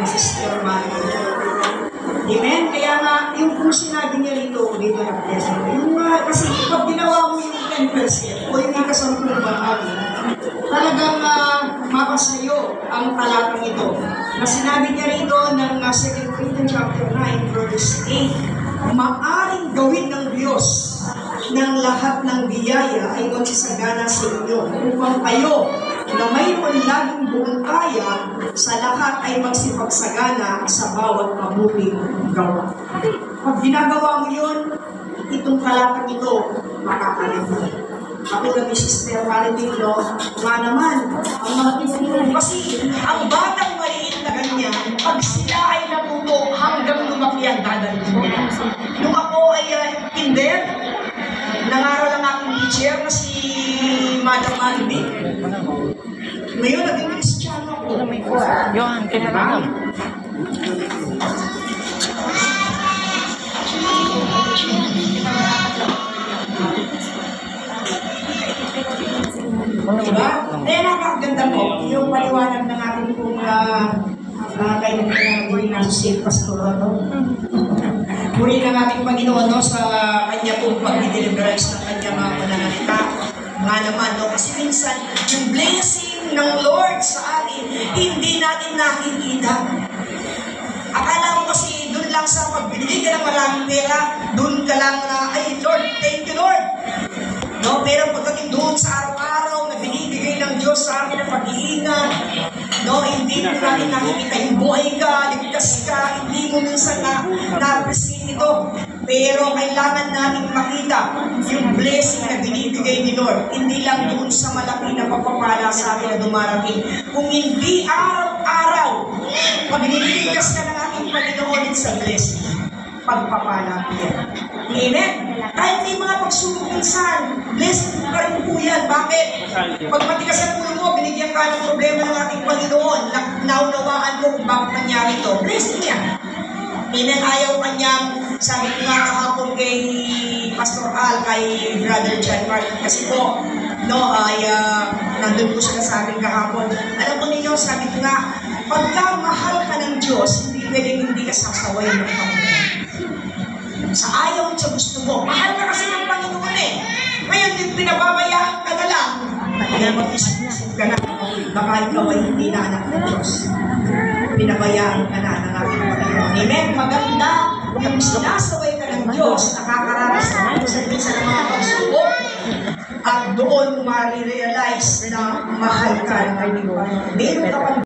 Sister Amen? Kaya nga, yung kung sinabi niya rito na blessing, yung kasi pag ginawa mo yung 10% o yung ikasampung bahagi, talagang mapasayo ang talatang ito. Na sinabi niya rito ng 2 Corinthians chapter 9 verse 8, maaring gawin ng Diyos ng lahat ng biyaya ay magsasagana sa inyo upang kayo na mayroon laging buong kaya sa lahat ay magsipagsagana sa bawat mabuting gawa. Pag ginagawa mo yun, itong talatang ito, makakalit mo. Ako na Sister Marilyn, nga naman, ang mga tinutulong kasi, ang batang maliit na ganyan, pag sila ay natuto hanggang lumaki ang dadalhin nila. Nung ako ay kinder, nangaral ang aking teacher na si Madam Marilyn. Ngayon, naging Kristiyano ako. Johan, kailangan. Diba? Kaya napakaganda po, yung paliwanag ng ating kong kailangan muli na si Pastor muli ng ating Panginoon sa kanya pong pag-deliverize ng kanya mga pananalita. Nga naman, kasi minsan, yung blessing ng Lord sa atin, hindi natin nakikita. Akala mo kasi, doon lang sa pagbili ka ng maraming pera, doon ka lang na, ay Lord, thank you Lord. No, pero pagdating doon sa araw-araw na binibigay ng Diyos sa akin ang pag-iingat, no, hindi mo natin nakikita yung buhay ka, ligtas ka, hindi mo minsan na-appreciate ito. Pero kailangan natin makita yung blessing na binibigay ni Lord. Hindi lang doon sa malaki na pagpapala sa atin na dumarating. Kung hindi araw-araw, pag nililigtas ka ng ating Panginoon sa blessing, pagpapala yan. Amen? Kahit may mga pagsubok minsan, blessing pa rin po yan. Bakit? Pag matigas ang pulo mo, binigyan ka ng problema ng ating Panginoon, naunawaan mo kung bakit nangyari ito. Blessing yan. Amen? Ayaw kanyang, sabi ko nga kahapon kay Pastor Al, kay Brother John Martin, kasi po, no, ay nandun po siya sa akin kahapon. Alam mo ninyo, sabi ko nga, pagka mahal ka ng Diyos, hindi pwedeng hindi ka sasaway ng Panginoon. Sa ayaw at sa gusto mo. Mahal ka kasi ng Panginoon eh. Ngayon, pinababayaan ka na lang. Kaya mag-isip ka na. Baka ikaw ay hindi na anak ng Diyos. Pinabayaan ka na ng ating Panginoon. Amen? Maganda yung sinasaway ka ng Diyos, nakakararas naman sa minsan ng mga pagsubok. At doon mo ma-realize na mahal ka ng Panginoon. Meron ka